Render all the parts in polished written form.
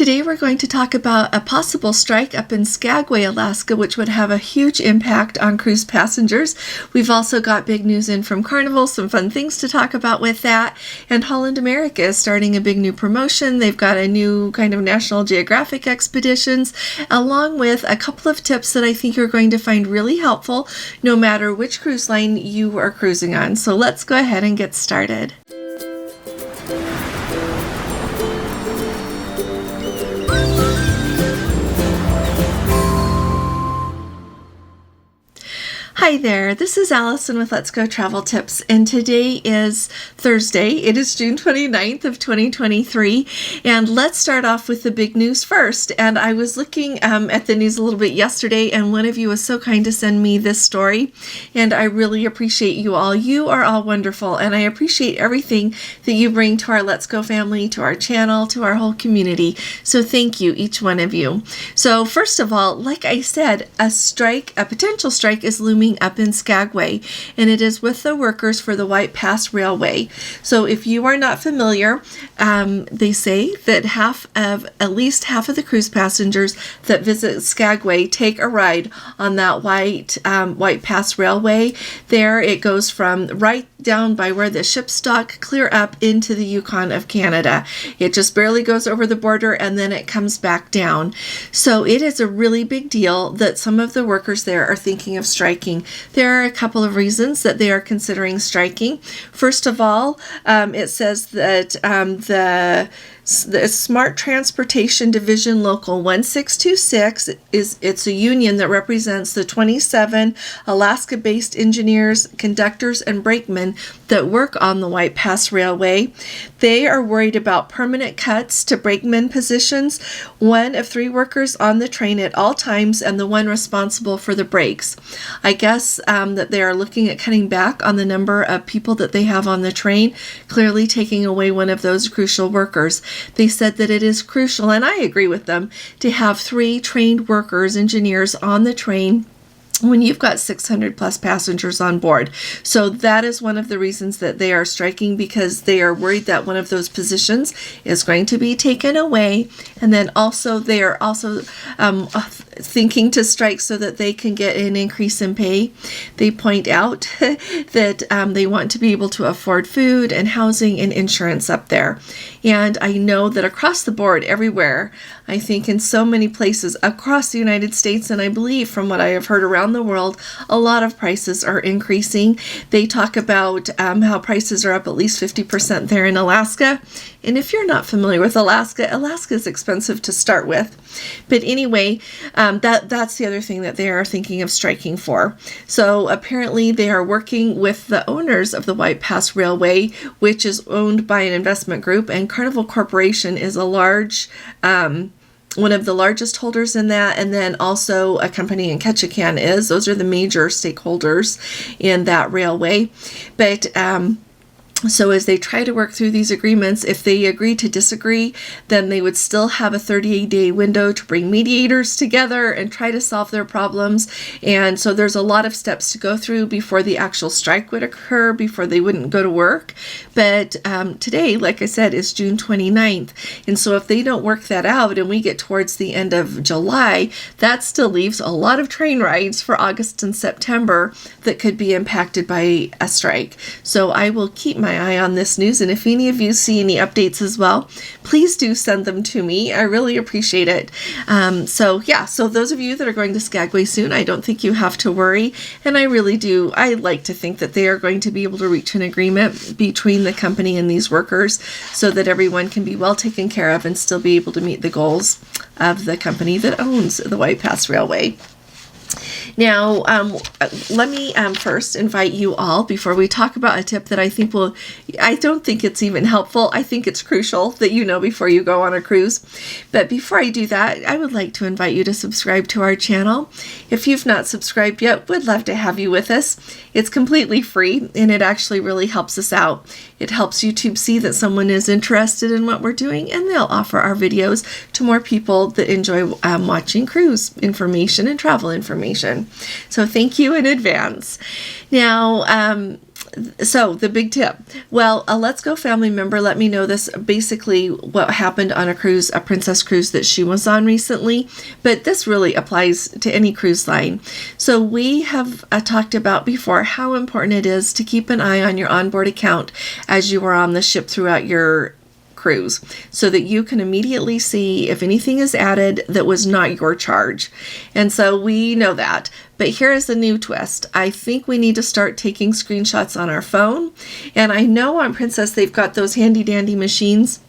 Today we're going to talk about a possible strike up in Skagway, Alaska, which would have a huge impact on cruise passengers. We've also got big news in from Carnival, some fun things to talk about with that. And Holland America is starting a big new promotion. They've got a new kind of National Geographic expeditions, along with a couple of tips that I think you're going to find really helpful no matter which cruise line you are cruising on. So let's go ahead and get started. Hi there, this is Allison with Let's Go Travel Tips, and today is Thursday. It is June 29th of 2023, and let's start off with the big news first. And I was looking at the news a little bit yesterday, and one of you was so kind to send me this story, and I really appreciate you all. You are all wonderful, and I appreciate everything that you bring to our Let's Go family, to our channel, to our whole community. So thank you, each one of you. So first of all, like I said, a potential strike is looming up in Skagway, and it is with the workers for the White Pass Railway. So if you are not familiar, they say that at least half of the cruise passengers that visit Skagway take a ride on that White Pass Railway. There it goes from right down by where the ships dock clear up into the Yukon of Canada. It just barely goes over the border and then it comes back down. So it is a really big deal that some of the workers there are thinking of striking. There are a couple of reasons that they are considering striking. First of all, it says that the Smart Transportation Division Local 1626 it's a union that represents the 27 Alaska-based engineers, conductors, and brakemen that work on the White Pass Railway. They are worried about permanent cuts to brakeman positions, one of 3 workers on the train at all times, and the one responsible for the brakes. I guess that they are looking at cutting back on the number of people that they have on the train, clearly taking away one of those crucial workers. They said that it is crucial, and I agree with them, to have 3 trained workers, engineers on the train when you've got 600 plus passengers on board. So that is one of the reasons that they are striking, because they are worried that one of those positions is going to be taken away. And then also they are also thinking to strike so that they can get an increase in pay. They point out that they want to be able to afford food and housing and insurance up there. And I know that across the board, everywhere, I think in so many places across the United States, and I believe from what I have heard around the world, a lot of prices are increasing. They talk about how prices are up at least 50% there in Alaska. And if you're not familiar with Alaska is expensive to start with. But anyway, that's the other thing that they are thinking of striking for. So apparently they are working with the owners of the White Pass Railway, which is owned by an investment group, and Carnival Corporation is a large one of the largest holders in that, and then also a company in Ketchikan is. Those are the major stakeholders in that railway. But so as they try to work through these agreements, if they agree to disagree, then they would still have a 38-day window to bring mediators together and try to solve their problems. And so there's a lot of steps to go through before the actual strike would occur, before they wouldn't go to work. But today, like I said, is June 29th. And so if they don't work that out and we get towards the end of July, that still leaves a lot of train rides for August and September that could be impacted by a strike. So I will keep my eye on this news, and if any of you see any updates as well, please do send them to me. I really appreciate it. So those of you that are going to Skagway soon, I don't think you have to worry, and I really do. I like to think that they are going to be able to reach an agreement between the company and these workers so that everyone can be well taken care of and still be able to meet the goals of the company that owns the White Pass Railway. Now, let me first invite you all, before we talk about a tip that I don't think it's even helpful. I think it's crucial that you know before you go on a cruise. But before I do that, I would like to invite you to subscribe to our channel. If you've not subscribed yet, we'd love to have you with us. It's completely free, and it actually really helps us out. It helps YouTube see that someone is interested in what we're doing, and they'll offer our videos to more people that enjoy watching cruise information and travel information. So thank you in advance. Now, So the big tip. Well, a Let's Go family member let me know this, basically what happened on a cruise, a Princess cruise that she was on recently, but this really applies to any cruise line. So we have talked about before how important it is to keep an eye on your onboard account as you are on the ship throughout your cruise, so that you can immediately see if anything is added that was not your charge. And so we know that. But here is the new twist. I think we need to start taking screenshots on our phone. And I know on Princess they've got those handy dandy machines.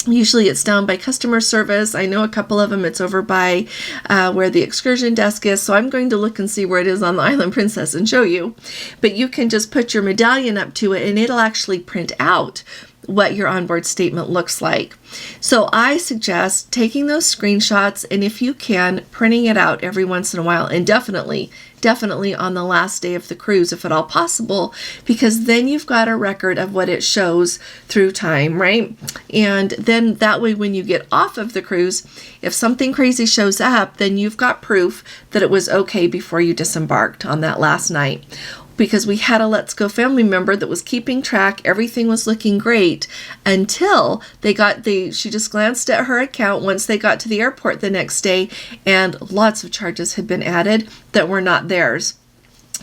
Usually it's down by customer service. I know a couple of them, it's over by where the excursion desk is. So I'm going to look and see where it is on the Island Princess and show you. But you can just put your medallion up to it and it'll actually print out what your onboard statement looks like. So I suggest taking those screenshots, and if you can, printing it out every once in a while, and definitely on the last day of the cruise, if at all possible, because then you've got a record of what it shows through time, right? And then that way, when you get off of the cruise, if something crazy shows up, then you've got proof that it was okay before you disembarked on that last night. Because we had a Let's Go family member that was keeping track, everything was looking great until she just glanced at her account once they got to the airport the next day, and lots of charges had been added that were not theirs.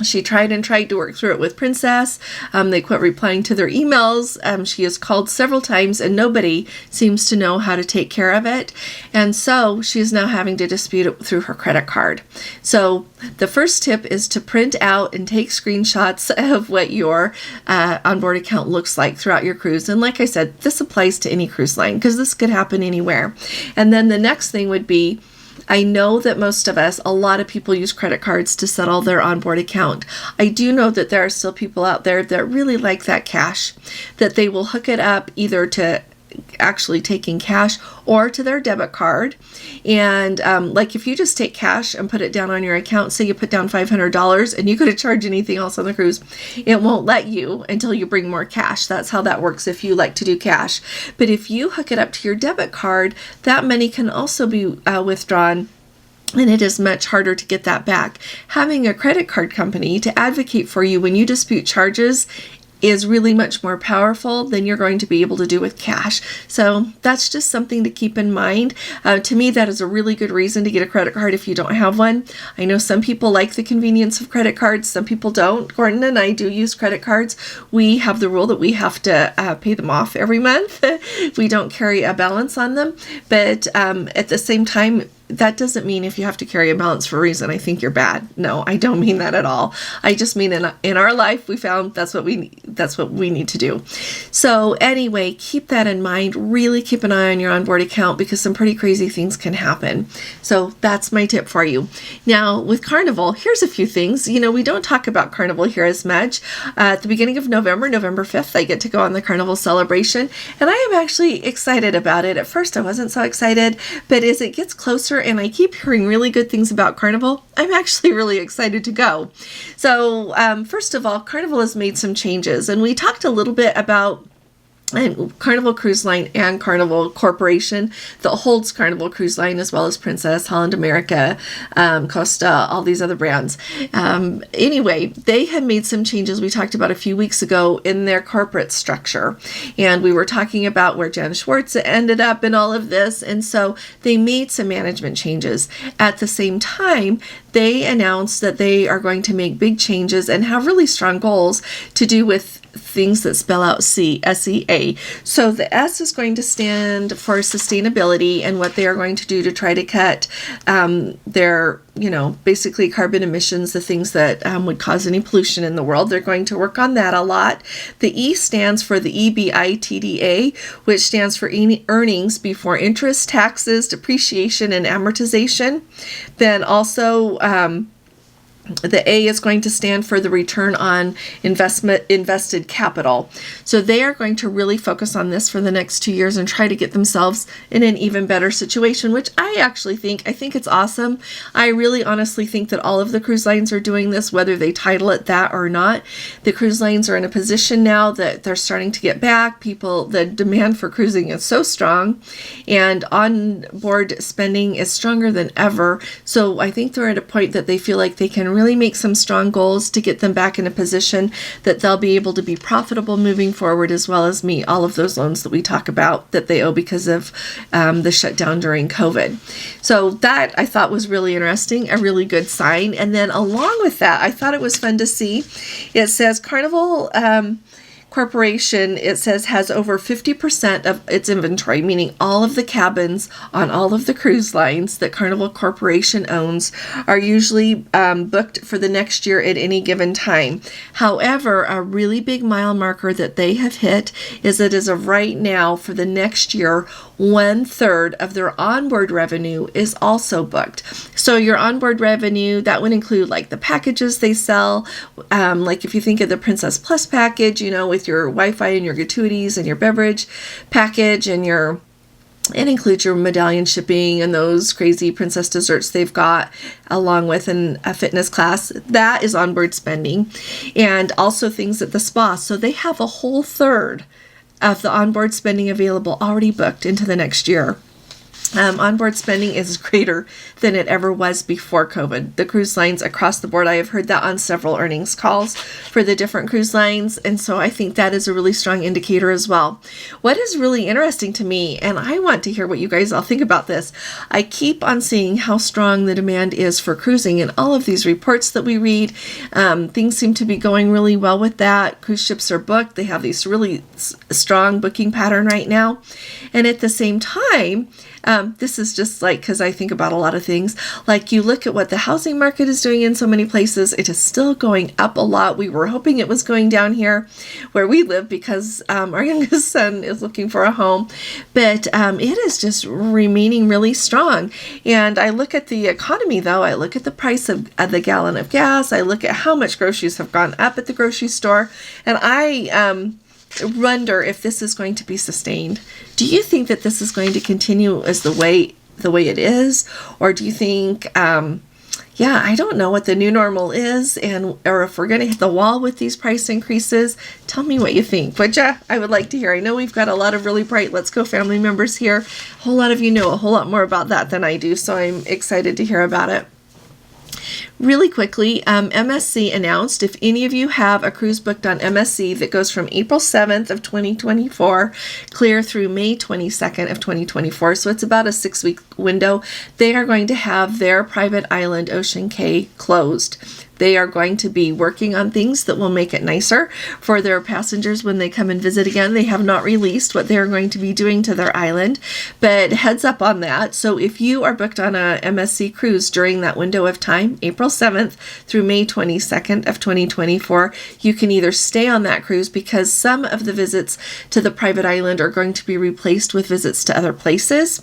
She tried to work through it with Princess. They quit replying to their emails. She has called several times and nobody seems to know how to take care of it. And so she's now having to dispute it through her credit card. So the first tip is to print out and take screenshots of what your onboard account looks like throughout your cruise. And like I said, this applies to any cruise line because this could happen anywhere. And then the next thing would be, I know that most of us, a lot of people use credit cards to settle their onboard account. I do know that there are still people out there that really like that cash, that they will hook it up either to actually taking cash or to their debit card. And like if you just take cash and put it down on your account, say you put down $500 and you could have charged anything else on the cruise, it won't let you until you bring more cash. That's how that works if you like to do cash. But if you hook it up to your debit card, that money can also be withdrawn, and it is much harder to get that back. Having a credit card company to advocate for you when you dispute charges is really much more powerful than you're going to be able to do with cash. So that's just something to keep in mind. To me, that is a really good reason to get a credit card if you don't have one. I know some people like the convenience of credit cards. Some people don't. Gordon and I do use credit cards. We have the rule that we have to pay them off every month. We don't carry a balance on them. But at the same time, that doesn't mean if you have to carry a balance for a reason, I think you're bad. No, I don't mean that at all. I just mean in our life, we found that's what we need to do. So anyway, keep that in mind. Really keep an eye on your onboard account because some pretty crazy things can happen. So that's my tip for you. Now with Carnival, here's a few things. You know, we don't talk about Carnival here as much. At the beginning of November 5th, I get to go on the Carnival celebration, and I am actually excited about it. At first, I wasn't so excited, but as it gets closer and I keep hearing really good things about Carnival, I'm actually really excited to go. So first of all, Carnival has made some changes, and we talked a little bit about Carnival Cruise Line and Carnival Corporation that holds Carnival Cruise Line as well as Princess, Holland America, Costa, all these other brands. Anyway, they had made some changes we talked about a few weeks ago in their corporate structure. And we were talking about where Jan Schwartz ended up in all of this. And so they made some management changes. At the same time, they announced that they are going to make big changes and have really strong goals to do with things that spell out SEA. So the S is going to stand for sustainability and what they are going to do to try to cut their, basically carbon emissions, the things that would cause any pollution in the world. They're going to work on that a lot. The E stands for the EBITDA, which stands for earnings before interest, taxes, depreciation, and amortization. Then also, the A is going to stand for the return on invested capital. So they are going to really focus on this for the next 2 years and try to get themselves in an even better situation, which I think it's awesome. I really honestly think that all of the cruise lines are doing this, whether they title it that or not. The cruise lines are in a position now that they're starting to get back. The demand for cruising is so strong, and on-board spending is stronger than ever. So I think they're at a point that they feel like they can really make some strong goals to get them back in a position that they'll be able to be profitable moving forward, as well as meet all of those loans that we talk about that they owe because of the shutdown during COVID. So that I thought was really interesting, a really good sign. And then along with that, I thought it was fun to see. It says Carnival Corporation, it says, has over 50% of its inventory, meaning all of the cabins on all of the cruise lines that Carnival Corporation owns are usually booked for the next year at any given time. However, a really big mile marker that they have hit is that as of right now, for the next year, 1/3 of their onboard revenue is also booked. So your onboard revenue, that would include like the packages they sell, like if you think of the Princess Plus package, with your Wi-Fi and your gratuities and your beverage package and it includes your medallion shipping and those crazy princess desserts they've got, along with a fitness class. That is onboard spending. And also things at the spa. So they have a whole third of the onboard spending available already booked into the next year. Onboard spending is greater than it ever was before COVID. The cruise lines across the board, I have heard that on several earnings calls for the different cruise lines, and so I think that is a really strong indicator as well. What is really interesting to me, and I want to hear what you guys all think about this, I keep on seeing how strong the demand is for cruising in all of these reports that we read. Things seem to be going really well with that. Cruise ships are booked. They have this really strong booking pattern right now, and at the same time, this is just like, because I think about a lot of things, like you look at what the housing market is doing in so many places, it is still going up a lot. We were hoping it was going down here where we live because our youngest son is looking for a home, but it is just remaining really strong. And I look at the economy though, I look at the price of the gallon of gas, I look at how much groceries have gone up at the grocery store, and I wonder if this is going to be sustained. Do you think that this is going to continue as the way it is, or do you think I don't know what the new normal is, or if we're going to hit the wall with these price increases? Tell me what you think, would ya? I would like to hear. I know we've got a lot of really bright Let's Go family members here. A whole lot of you know a whole lot more about that than I do, so I'm excited to hear about it. Really quickly, MSC announced if any of you have a cruise booked on MSC that goes from April 7th of 2024 clear through May 22nd of 2024, so it's about a 6-week window, they are going to have their private island Ocean Cay closed. They are going to be working on things that will make it nicer for their passengers when they come and visit again. They have not released what they're going to be doing to their island, but heads up on that. So if you are booked on a MSC cruise during that window of time, April 7th through May 22nd of 2024, you can either stay on that cruise because some of the visits to the private island are going to be replaced with visits to other places,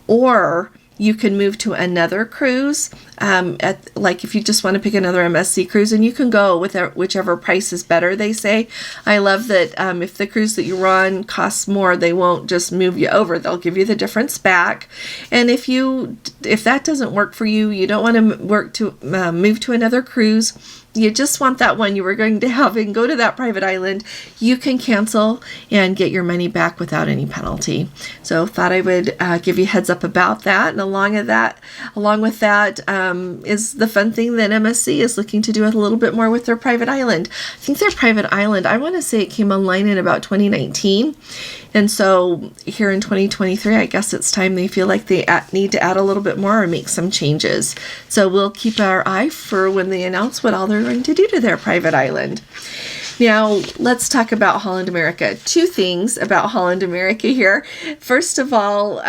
or you can move to another cruise, like if you just want to pick another MSC cruise, and you can go with whichever price is better, they say. I love that if the cruise that you're on costs more, they won't just move you over. They'll give you the difference back. And if that doesn't work for you, you don't want to move to another cruise, you just want that one you were going to have and go to that private island, you can cancel and get your money back without any penalty. So thought I would give you a heads up about that. And along with that is the fun thing that MSC is looking to do a little bit more with their private island. I think their private island, I want to say it came online in about 2019. And so here in 2023, I guess it's time they feel like they need to add a little bit more or make some changes. So we'll keep our eye for when they announce what all they're going to do to their private island. Now, let's talk about Holland America. 2 things about Holland America here. First of all,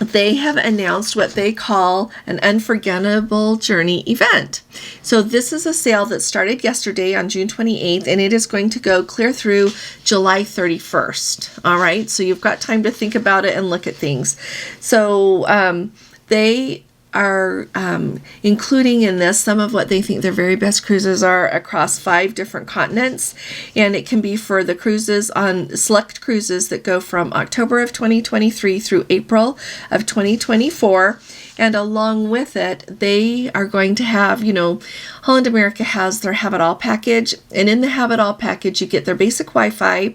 they have announced what they call an Unforgettable Journey event. So this is a sale that started yesterday on June 28th, and it is going to go clear through July 31st. All right, so you've got time to think about it and look at things. So they are including in this some of what they think their very best cruises are across 5 different continents, and it can be for the cruises on select cruises that go from October of 2023 through April of 2024. And along with it, they are going to have, Holland America has their Have It All package, and in the Have It All package you get their basic Wi-Fi,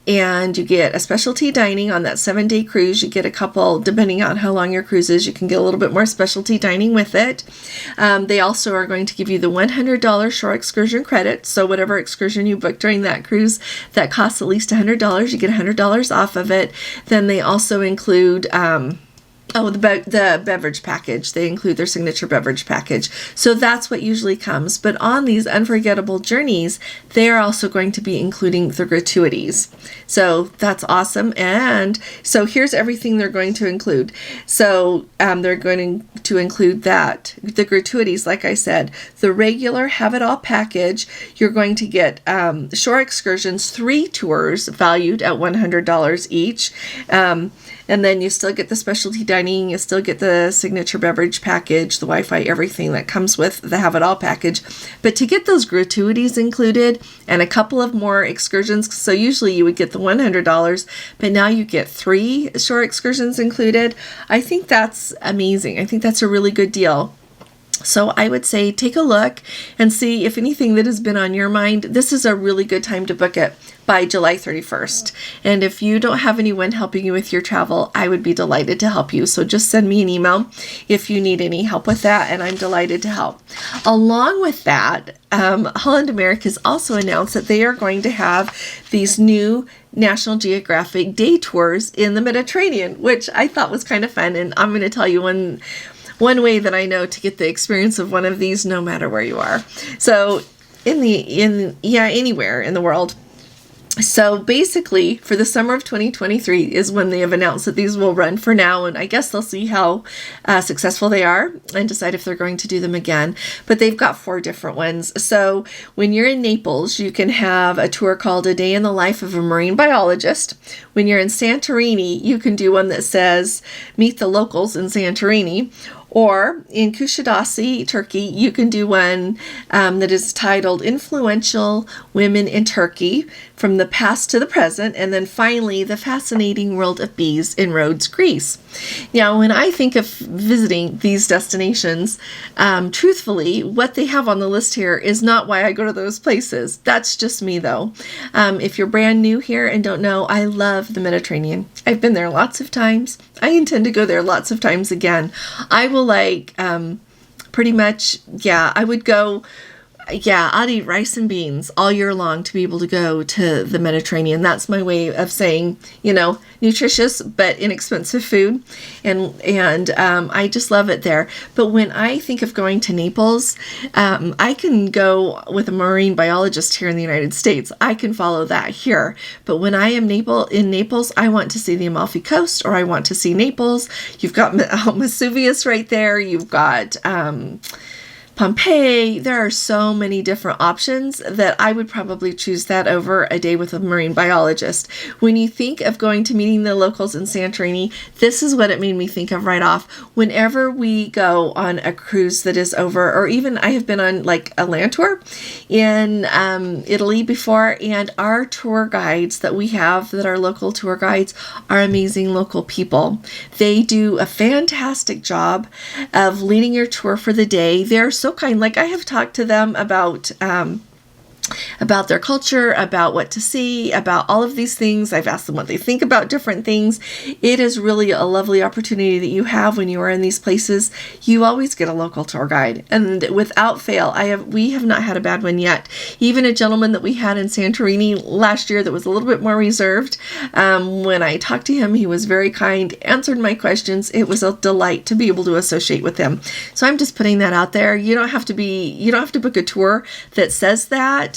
and you get a specialty dining on that 7-day cruise. You get a couple, depending on how long your cruise is, you can get a little bit more specialty dining with it. They also are going to give you the $100 shore excursion credit. So whatever excursion you book during that cruise that costs at least $100, you get $100 off of it. Then they also include the beverage package. They include their signature beverage package. So that's what usually comes. But on these unforgettable journeys, they are also going to be including the gratuities. So that's awesome. And so here's everything they're going to include. So they're going to include the gratuities, like I said, the regular have it all package. You're going to get shore excursions, 3 tours valued at $100 each. And then you still get the specialty dining, you still get the signature beverage package, the Wi-Fi, everything that comes with the Have It All package. But to get those gratuities included and a couple of more excursions, so usually you would get the $100, but now you get 3 shore excursions included. I think that's amazing. I think that's a really good deal. So I would say take a look and see if anything that has been on your mind. This is a really good time to book it by July 31st. And if you don't have anyone helping you with your travel, I would be delighted to help you. So just send me an email if you need any help with that, and I'm delighted to help. Along with that, Holland America has also announced that they are going to have these new National Geographic day tours in the Mediterranean, which I thought was kind of fun. And I'm going to tell you one way that I know to get the experience of one of these, no matter where you are. So anywhere in the world. So basically, for the summer of 2023 is when they have announced that these will run for now, and I guess they'll see how successful they are and decide if they're going to do them again. But they've got 4 different ones. So when you're in Naples, you can have a tour called A Day in the Life of a Marine Biologist. When you're in Santorini, you can do one that says Meet the Locals in Santorini. Or in Kusadasi, Turkey, you can do one that is titled Influential Women in Turkey, from the Past to the Present. And then finally, The Fascinating World of Bees in Rhodes, Greece. Now, when I think of visiting these destinations, truthfully, what they have on the list here is not why I go to those places. That's just me, though. If you're brand new here and don't know, I love the Mediterranean. I've been there lots of times. I intend to go there lots of times again. I will pretty much, I would go, I'd eat rice and beans all year long to be able to go to the Mediterranean. That's my way of saying, nutritious but inexpensive food. And I just love it there. But when I think of going to Naples, I can go with a marine biologist here in the United States. I can follow that here. But when I am in Naples, I want to see the Amalfi Coast, or I want to see Naples. You've got Vesuvius right there. You've got Pompeii. There are so many different options that I would probably choose that over a day with a marine biologist. When you think of going to meeting the locals in Santorini, this is what it made me think of right off. Whenever we go on a cruise that is over, or even I have been on like a land tour in Italy before, and our tour guides that we have that are local tour guides are amazing local people. They do a fantastic job of leading your tour for the day. They're so kind. Like, I have talked to them about their culture, about what to see, about all of these things. I've asked them what they think about different things. It is really a lovely opportunity that you have when you are in these places. You always get a local tour guide, and without fail, we have not had a bad one yet. Even a gentleman that we had in Santorini last year that was a little bit more reserved, when I talked to him, he was very kind, answered my questions. It was a delight to be able to associate with him. So I'm just putting that out there. You don't have to book a tour that says that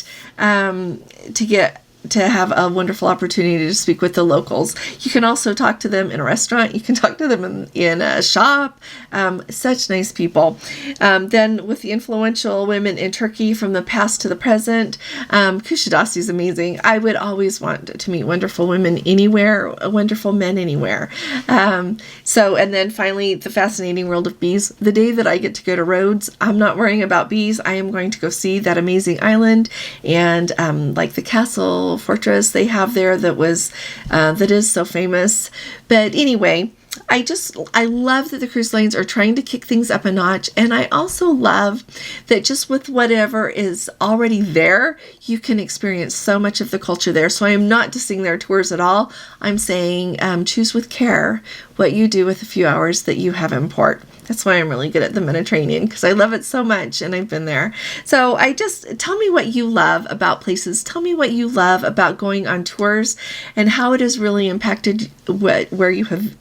to have a wonderful opportunity to speak with the locals. You can also talk to them in a restaurant. You can talk to them in a shop. Such nice people. Then with the influential women in Turkey, from the past to the present, Kusadasi is amazing. I would always want to meet wonderful women anywhere, wonderful men anywhere. And then finally, The Fascinating World of Bees. The day that I get to go to Rhodes, I'm not worrying about bees. I am going to go see that amazing island and like the castle fortress they have there that is so famous. But anyway, I love that the cruise lines are trying to kick things up a notch. And I also love that just with whatever is already there, you can experience so much of the culture there. So I am not dissing their tours at all. I'm saying choose with care what you do with a few hours that you have in port. That's why I'm really good at the Mediterranean, because I love it so much and I've been there. So tell me what you love about places. Tell me what you love about going on tours and how it has really impacted where you have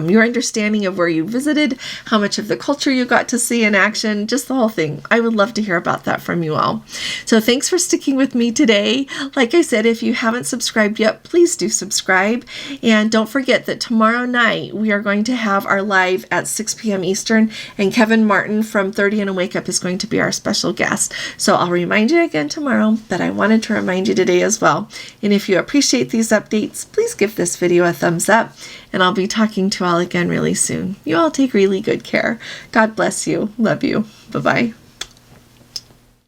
your understanding of where you visited, how much of the culture you got to see in action, just the whole thing. I would love to hear about that from you all. So thanks for sticking with me today. Like I said, if you haven't subscribed yet, please do subscribe. And don't forget that tomorrow night we are going to have our live at 6 p.m. Eastern, and Kevin Martin from 30 and a Wake Up is going to be our special guest. So I'll remind you again tomorrow, but I wanted to remind you today as well. And if you appreciate these updates, please give this video a thumbs up, and I'll be talking to you all again really soon. You all take really good care. God bless you. Love you. Bye-bye.